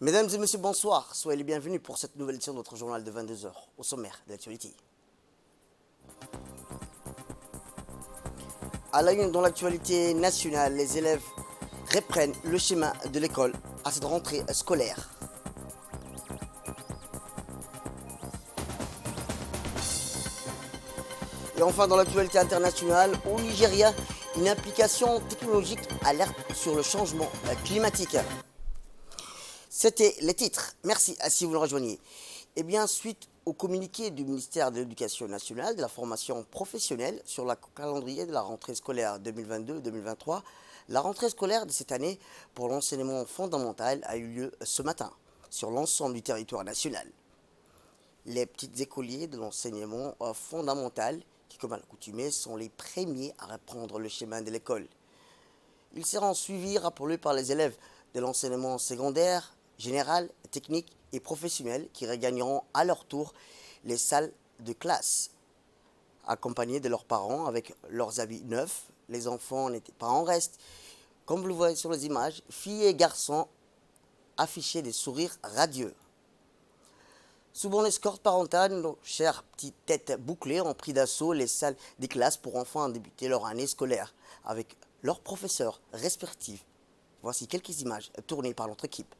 Mesdames et messieurs, bonsoir. Soyez les bienvenus pour cette nouvelle édition de notre journal de 22 heures. Au sommaire de l'actualité. À la une dans l'actualité nationale, les élèves reprennent le chemin de l'école à cette rentrée scolaire. Et enfin, dans l'actualité internationale, au Nigeria, une application technologique alerte sur le changement climatique. C'était les titres. Merci si vous le rejoignez. Eh bien, suite au communiqué du ministère de l'Éducation nationale, de la formation professionnelle sur le calendrier de la rentrée scolaire 2022-2023, la rentrée scolaire de cette année pour l'enseignement fondamental a eu lieu ce matin sur l'ensemble du territoire national. Les petits écoliers de l'enseignement fondamental, qui comme à l'accoutumée sont les premiers à reprendre le chemin de l'école. Ils seront suivis, rappelés par les élèves de l'enseignement secondaire, général, technique et professionnel qui regagneront à leur tour les salles de classe. Accompagnés de leurs parents avec leurs habits neufs, les enfants n'étaient pas en reste. Comme vous le voyez sur les images, filles et garçons affichaient des sourires radieux. Souvent l'escorte parentale, nos chères petites têtes bouclées ont pris d'assaut les salles des classes pour enfin débuter leur année scolaire avec leurs professeurs respectifs. Voici quelques images tournées par notre équipe.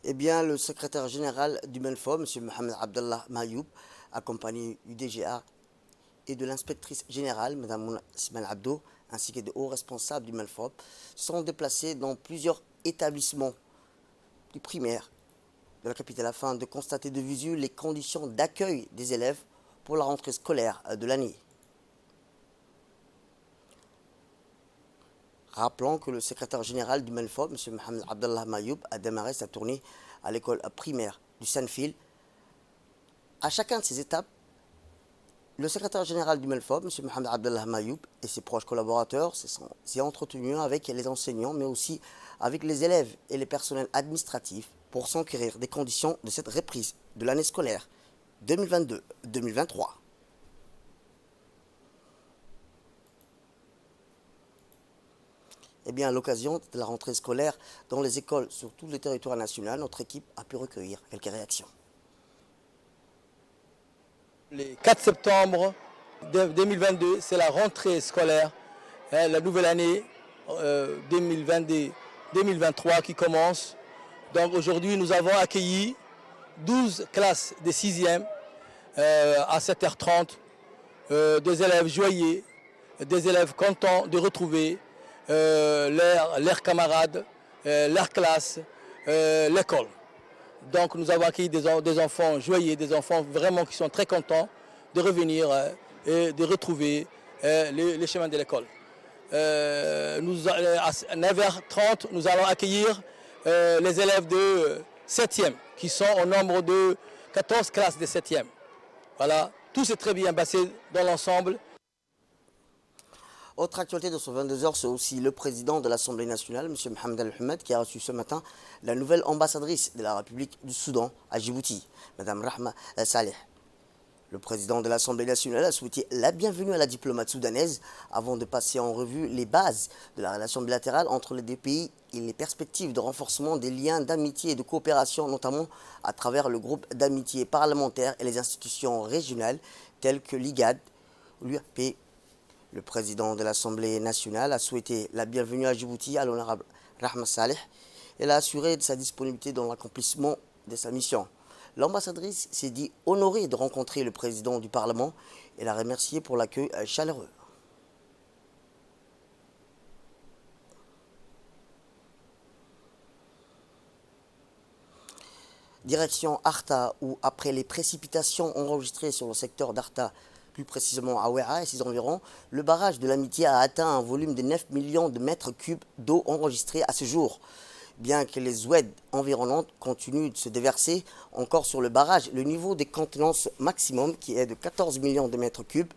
Eh bien, le secrétaire général du MENFO, M. Mohamed Abdallah Mayoub, accompagné du DGA et de l'inspectrice générale, Mme Mouna Ismail Abdo, ainsi que de hauts responsables du MENFO, sont déplacés dans plusieurs établissements du primaire de la capitale afin de constater de visu les conditions d'accueil des élèves pour la rentrée scolaire de l'année. Rappelons que le secrétaire général du MENFO, M. Mohamed Abdallah Mayoub, a démarré sa tournée à l'école primaire du Sanfil. À chacun de ces étapes, le secrétaire général du MENFO, M. Mohamed Abdallah Mayoub, et ses proches collaborateurs s'est entretenu avec les enseignants, mais aussi avec les élèves et les personnels administratifs pour s'enquérir des conditions de cette reprise de l'année scolaire 2022-2023. Eh bien, à l'occasion de la rentrée scolaire dans les écoles sur tout le territoire national, notre équipe a pu recueillir quelques réactions. Le 4 septembre 2022, c'est la rentrée scolaire, la nouvelle année 2022-2023 qui commence. Donc aujourd'hui, nous avons accueilli 12 classes de 6e à 7h30, des élèves joyeux, des élèves contents de retrouver leurs camarades, leur classe, l'école. Donc nous avons accueilli des enfants joyeux, des enfants vraiment qui sont très contents de revenir et de retrouver les chemins de l'école. À 9h30, nous allons accueillir les élèves de 7e qui sont au nombre de 14 classes de 7e. Voilà, tout s'est très bien passé dans l'ensemble. Autre actualité de ce 22 heures, c'est aussi le président de l'Assemblée nationale, M. Mohamed Al-Ahmed, qui a reçu ce matin la nouvelle ambassadrice de la République du Soudan à Djibouti, Mme Rahma Saleh. Le président de l'Assemblée nationale a souhaité la bienvenue à la diplomate soudanaise avant de passer en revue les bases de la relation bilatérale entre les deux pays et les perspectives de renforcement des liens d'amitié et de coopération, notamment à travers le groupe d'amitié parlementaire et les institutions régionales telles que l'IGAD, l'UAP. Le président de l'Assemblée nationale a souhaité la bienvenue à Djibouti à l'honorable Rahma Saleh et a assuré de sa disponibilité dans l'accomplissement de sa mission. L'ambassadrice s'est dit honorée de rencontrer le président du Parlement et l'a remercié pour l'accueil chaleureux. Direction Arta, où après les précipitations enregistrées sur le secteur d'Arta, plus précisément à Ouéa et ses environs, le barrage de l'Amitié a atteint un volume de 9 millions de mètres cubes d'eau enregistrés à ce jour. Bien que les oueds environnantes continuent de se déverser encore sur le barrage, le niveau de contenance maximum, qui est de 14 millions de mètres cubes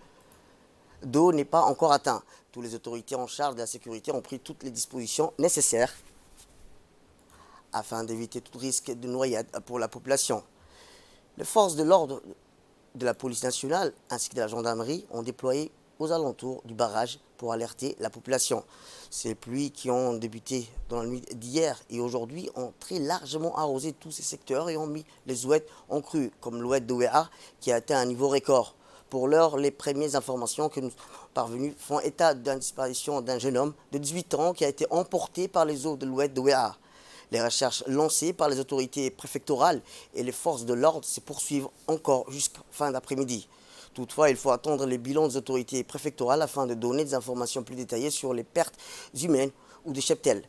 d'eau, n'est pas encore atteint. Toutes les autorités en charge de la sécurité ont pris toutes les dispositions nécessaires afin d'éviter tout risque de noyade pour la population. Les forces de l'ordre de la police nationale ainsi que de la gendarmerie ont déployé aux alentours du barrage pour alerter la population. Ces pluies qui ont débuté dans la nuit d'hier et aujourd'hui ont très largement arrosé tous ces secteurs et ont mis les oueds en crue, comme l'oued de Ouéa qui a atteint un niveau record. Pour l'heure, les premières informations que nous sommes parvenues font état de la disparition d'un jeune homme de 18 ans qui a été emporté par les eaux de l'oued de Ouéa. Les recherches lancées par les autorités préfectorales et les forces de l'ordre se poursuivent encore jusqu'à fin d'après-midi. Toutefois, il faut attendre les bilans des autorités préfectorales afin de donner des informations plus détaillées sur les pertes humaines ou des cheptels.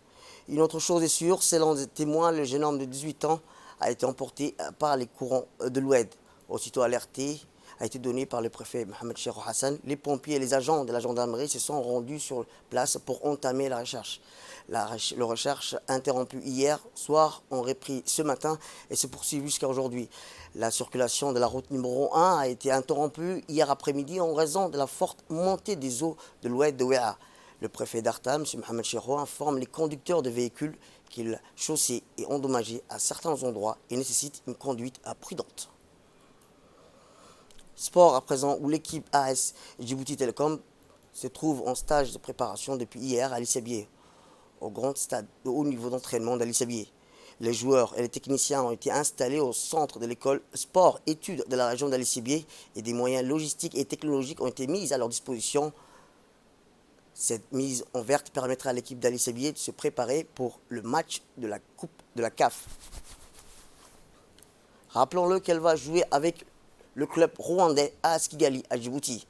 Une autre chose est sûre, selon des témoins, le jeune homme de 18 ans a été emporté par les courants de l'Oued. Aussitôt alerté, a été donné par le préfet Mohamed Cheikh Hassan. Les pompiers et les agents de la gendarmerie se sont rendus sur place pour entamer la recherche. La recherche interrompue hier soir ont repris ce matin et se poursuit jusqu'à aujourd'hui. La circulation de la route numéro 1 a été interrompue hier après-midi en raison de la forte montée des eaux de l'oued de Ouéa. Le préfet d'Arta, M. Mohamed Cheikh, informe les conducteurs de véhicules que la chaussée est endommagée à certains endroits et nécessite une conduite prudente. Sport à présent, où l'équipe AS Djibouti Telecom se trouve en stage de préparation depuis hier à Lissabié, au grand stade de haut niveau d'entraînement d'Alissabié. Les joueurs et les techniciens ont été installés au centre de l'école sport-études de la région d'Alissabié et des moyens logistiques et technologiques ont été mis à leur disposition. Cette mise en verte permettra à l'équipe d'Alissabié de se préparer pour le match de la Coupe de la CAF. Rappelons-le qu'elle va jouer avec le club rwandais AS Kigali à Djibouti.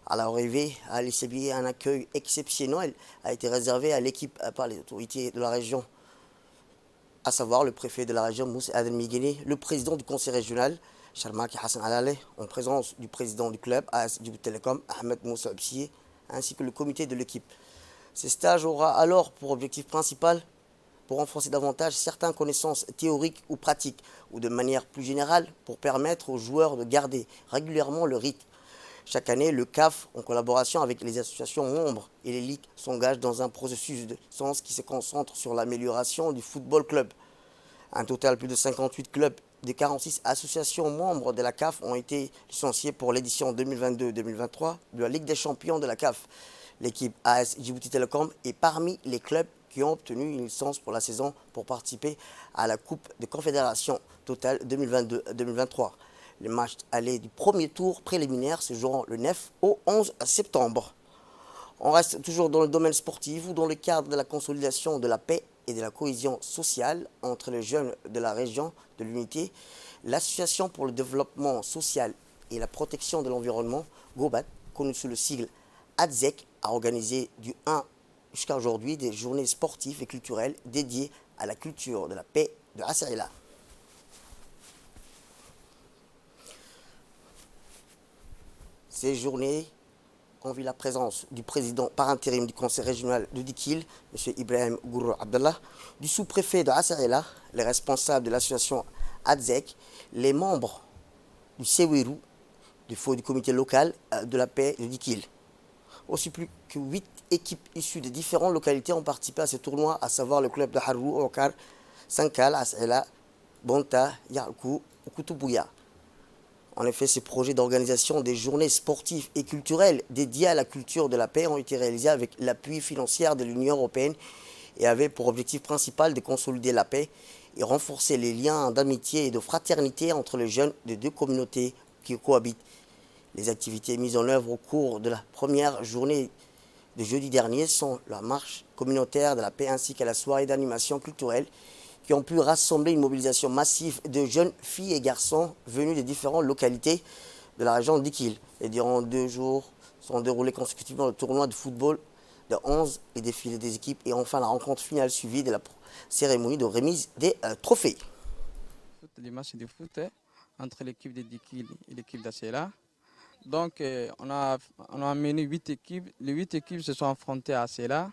À l'arrivée à Lissabié, un accueil exceptionnel a été réservé à l'équipe par les autorités de la région, à savoir le préfet de la région Moussa Adel Migueni, le président du conseil régional Charmaki Hassan Alale, en présence du président du club AS Djibouti Telecom Ahmed Moussa Absiye, ainsi que le comité de l'équipe. Ce stage aura alors pour objectif principal pour renforcer davantage certaines connaissances théoriques ou pratiques, ou de manière plus générale pour permettre aux joueurs de garder régulièrement le rythme. Chaque année, le CAF, en collaboration avec les associations membres et les ligues, s'engage dans un processus de sens qui se concentre sur l'amélioration du football club. Un total, plus de 58 clubs de 46 associations membres de la CAF ont été licenciés pour l'édition 2022-2023 de la Ligue des champions de la CAF. L'équipe AS Djibouti Telecom est parmi les clubs qui ont obtenu une licence pour la saison pour participer à la Coupe de Confédération totale 2022-2023. Les matchs allés du premier tour préliminaire se joueront le 9 au 11 septembre. On reste toujours dans le domaine sportif ou dans le cadre de la consolidation de la paix et de la cohésion sociale entre les jeunes de la région de l'unité. L'Association pour le développement social et la protection de l'environnement, GOBAT, connue sous le sigle ADZEC, a organisé du 1 jusqu'à aujourd'hui des journées sportives et culturelles dédiées à la culture de la paix de Assaïla. Ces journées ont vu la présence du président par intérim du conseil régional de Dikil, M. Ibrahim Gourou Abdallah, du sous-préfet de Assaïla, les responsables de l'association ADZEC, les membres du Seweru, du comité local de la paix de Dikil. Aussi plus que 8 équipes issues de différentes localités ont participé à ce tournoi, à savoir le club de Harou, Okar, Sankal, Assaïla, Bonta, Yarkou ou Koutoubouya. En effet, ces projets d'organisation des journées sportives et culturelles dédiées à la culture de la paix ont été réalisés avec l'appui financier de l'Union européenne et avaient pour objectif principal de consolider la paix et renforcer les liens d'amitié et de fraternité entre les jeunes des deux communautés qui cohabitent. Les activités mises en œuvre au cours de la première journée de jeudi dernier sont la marche communautaire de la paix ainsi qu'à la soirée d'animation culturelle qui ont pu rassembler une mobilisation massive de jeunes filles et garçons venus de différentes localités de la région d'Ikil. Et durant 2 jours sont déroulés consécutivement le tournoi de football de 11 et défilé des équipes et enfin la rencontre finale suivie de la cérémonie de remise des trophées. les matchs de foot entre l'équipe de Dikil et l'équipe d'Acela. Donc, on a mené 8 équipes. Les 8 équipes se sont affrontées à Acela.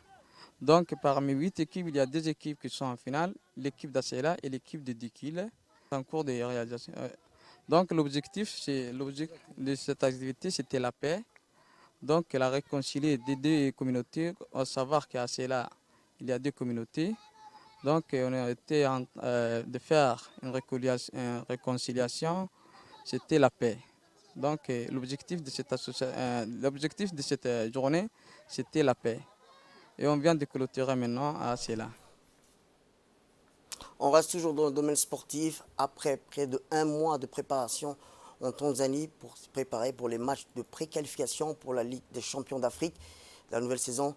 Donc, parmi 8 équipes, il y a 2 équipes qui sont en finale, l'équipe d'Acela et l'équipe de Dikil, en cours de réalisation. Donc, l'objectif de cette activité, c'était la paix. Donc, la réconcilier des 2 communautés, à savoir qu'à Acela, il y a 2 communautés. Donc, on a été de faire une réconciliation, c'était la paix. Donc, l'objectif de cette journée, c'était la paix. Et on vient de clôturer maintenant à Acela. On reste toujours dans le domaine sportif. Après près de 1 mois de préparation en Tanzanie pour se préparer pour les matchs de préqualification pour la Ligue des champions d'Afrique, la nouvelle saison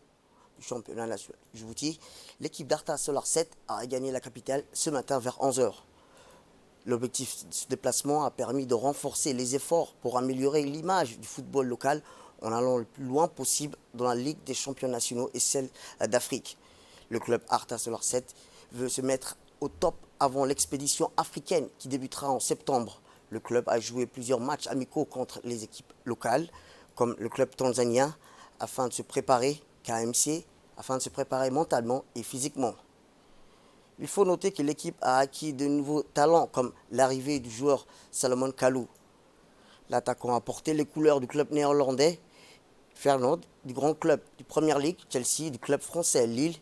du championnat national Djibouti, l'équipe d'Arta Solar 7 a gagné la capitale ce matin vers 11 h. L'objectif de ce déplacement a permis de renforcer les efforts pour améliorer l'image du football local en allant le plus loin possible dans la Ligue des champions nationaux et celle d'Afrique. Le club Arta Solar 7 veut se mettre au top avant l'expédition africaine qui débutera en septembre. Le club a joué plusieurs matchs amicaux contre les équipes locales, comme le club tanzanien, afin de se préparer, KMC, afin de se préparer mentalement et physiquement. Il faut noter que l'équipe a acquis de nouveaux talents, comme l'arrivée du joueur Salomon Kalou. L'attaquant a porté les couleurs du club néerlandais Feyenoord, du grand club du Premier League, Chelsea, du club français Lille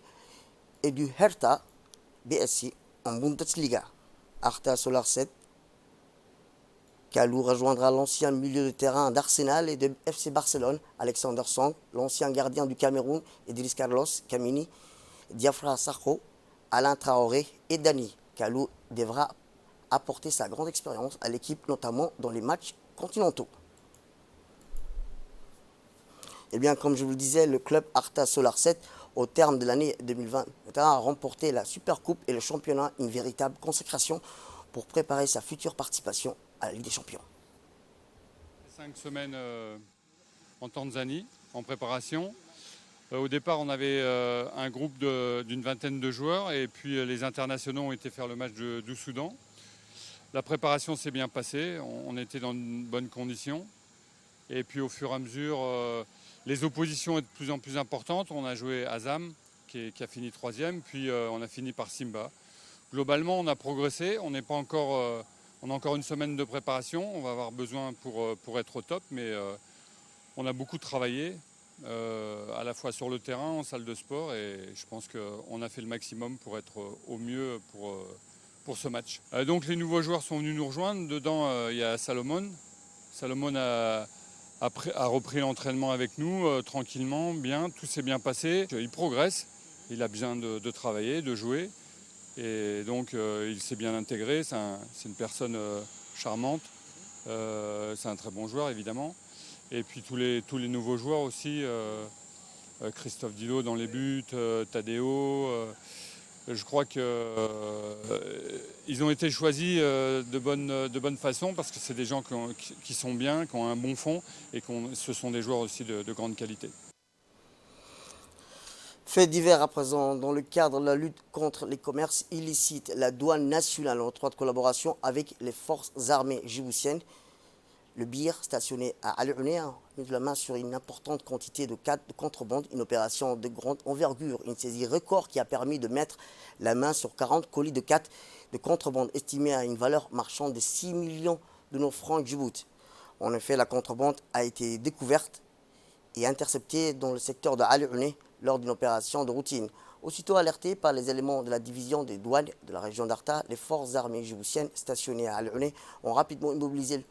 et du Hertha BSC en Bundesliga. Arta Solar 7, Kalou rejoindra l'ancien milieu de terrain d'Arsenal et de FC Barcelone, Alexander Song, l'ancien gardien du Cameroun, Idriss Carlos Kamini, Diafra Sakho, Alain Traoré et Dani. Kalou devra apporter sa grande expérience à l'équipe, notamment dans les matchs continentaux. Et bien, comme je vous le disais, le club Arta Solar 7, au terme de l'année 2020, a remporté la Super Coupe et le championnat, une véritable consécration pour préparer sa future participation à la Ligue des Champions. 5 semaines en Tanzanie, en préparation. Au départ, on avait un groupe d'une vingtaine de joueurs et puis les internationaux ont été faire le match du Soudan. La préparation s'est bien passée, on était dans de bonnes conditions. Et puis au fur et à mesure, les oppositions étaient de plus en plus importantes. On a joué Azam, qui a fini 3e, puis on a fini par Simba. Globalement, on a progressé, on a encore une semaine de préparation, on va avoir besoin pour être au top, mais on a beaucoup travaillé, à la fois sur le terrain, en salle de sport, et je pense qu'on a fait le maximum pour être au mieux pour ce match. Donc les nouveaux joueurs sont venus nous rejoindre, dedans il y a Salomon. Salomon a repris l'entraînement avec nous, tranquillement, bien, tout s'est bien passé. Il progresse, il a besoin de travailler, de jouer. Et donc il s'est bien intégré, c'est une personne charmante, c'est un très bon joueur évidemment. Et puis tous les nouveaux joueurs aussi, Christophe Dilo dans les buts, Tadeo, je crois qu'ils ont été choisis de bonne façon parce que c'est des gens qui sont bien, qui ont un bon fond et ce sont des joueurs aussi de grande qualité. Fait divers à présent, dans le cadre de la lutte contre les commerces illicites, la douane nationale en étroite collaboration avec les forces armées djiboutiennes, le BIR stationné à Al-Ounais a mis la main sur une importante quantité de cannes de contrebande, une opération de grande envergure, une saisie record qui a permis de mettre la main sur 40 colis de cannes de contrebande estimés à une valeur marchande de 6 millions de nos francs Djibouti. En effet, la contrebande a été découverte et interceptée dans le secteur de Al-Ounais lors d'une opération de routine. Aussitôt alertés par les éléments de la division des douanes de la région d'Arta, les forces armées djiboutiennes stationnées à Al-Ounais ont rapidement immobilisé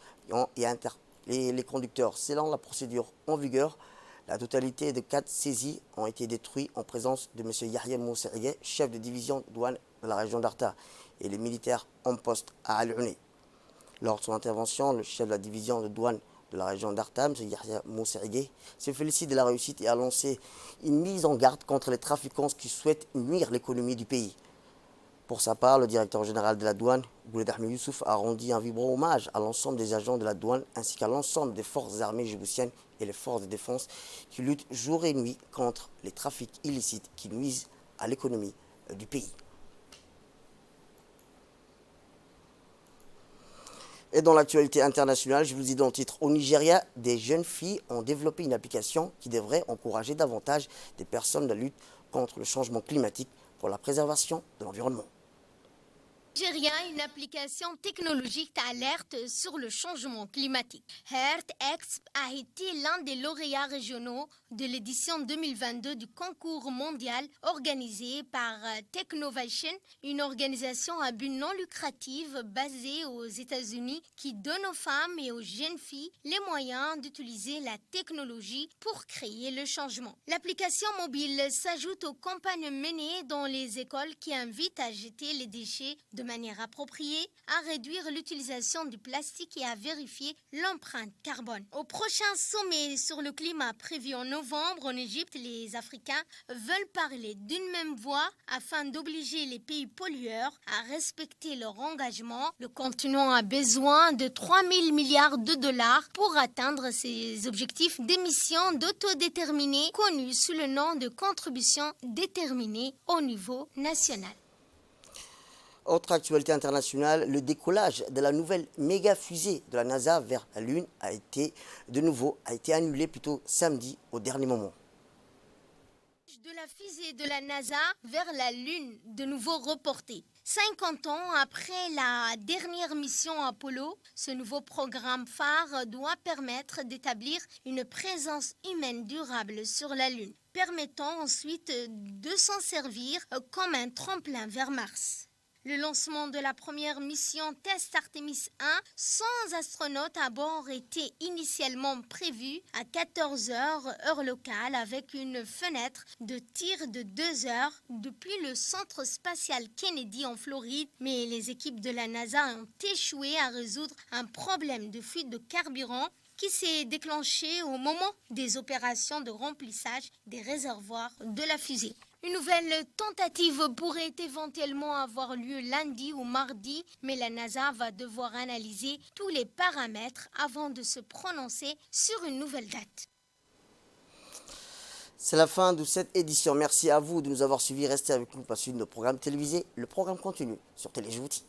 et interpellé les conducteurs. Selon la procédure en vigueur, la totalité de 4 saisies ont été détruites en présence de M. Yahya Mousserigué, chef de division de douane de la région d'Arta, et les militaires en poste à Al-Ounais. Lors de son intervention, le chef de la division de douane de la région d'Arta, M. Yahya Mousserigué, se félicite de la réussite et a lancé une mise en garde contre les trafiquants qui souhaitent nuire l'économie du pays. Pour sa part, le directeur général de la douane, Bouled Ahmed Youssouf, a rendu un vibrant hommage à l'ensemble des agents de la douane ainsi qu'à l'ensemble des forces armées djiboutiennes et les forces de défense qui luttent jour et nuit contre les trafics illicites qui nuisent à l'économie du pays. Et dans l'actualité internationale, je vous dis dans le titre, au Nigeria, des jeunes filles ont développé une application qui devrait encourager davantage des personnes de la lutte contre le changement climatique pour la préservation de l'environnement. Nigeria, une application technologique d'alerte sur le changement climatique. EarthX a été l'un des lauréats régionaux de l'édition 2022 du concours mondial organisé par Technovation, une organisation à but non lucratif basée aux États-Unis qui donne aux femmes et aux jeunes filles les moyens d'utiliser la technologie pour créer le changement. L'application mobile s'ajoute aux campagnes menées dans les écoles qui invitent à jeter les déchets de manière appropriée, à réduire l'utilisation du plastique et à vérifier l'empreinte carbone. Au prochain sommet sur le climat prévu en novembre en Égypte, les Africains veulent parler d'une même voix afin d'obliger les pays pollueurs à respecter leur engagement. Le continent a besoin de 3 000 milliards de dollars pour atteindre ses objectifs d'émissions d'autodéterminés connus sous le nom de contribution déterminée au niveau national. Autre actualité internationale, le décollage de la nouvelle méga fusée de la NASA vers la Lune a été annulé plutôt samedi au dernier moment. De la fusée de la NASA vers la Lune, de nouveau reportée. 50 ans après la dernière mission Apollo, ce nouveau programme phare doit permettre d'établir une présence humaine durable sur la Lune, permettant ensuite de s'en servir comme un tremplin vers Mars. Le lancement de la première mission test Artemis 1 sans astronautes à bord était initialement prévu à 14h heure locale avec une fenêtre de tir de 2 heures depuis le centre spatial Kennedy en Floride. Mais les équipes de la NASA ont échoué à résoudre un problème de fuite de carburant qui s'est déclenché au moment des opérations de remplissage des réservoirs de la fusée. Une nouvelle tentative pourrait éventuellement avoir lieu lundi ou mardi, mais la NASA va devoir analyser tous les paramètres avant de se prononcer sur une nouvelle date. C'est la fin de cette édition. Merci à vous de nous avoir suivis. Restez avec nous pour la suite de nos programmes télévisés. Le programme continue sur Télé Djibouti.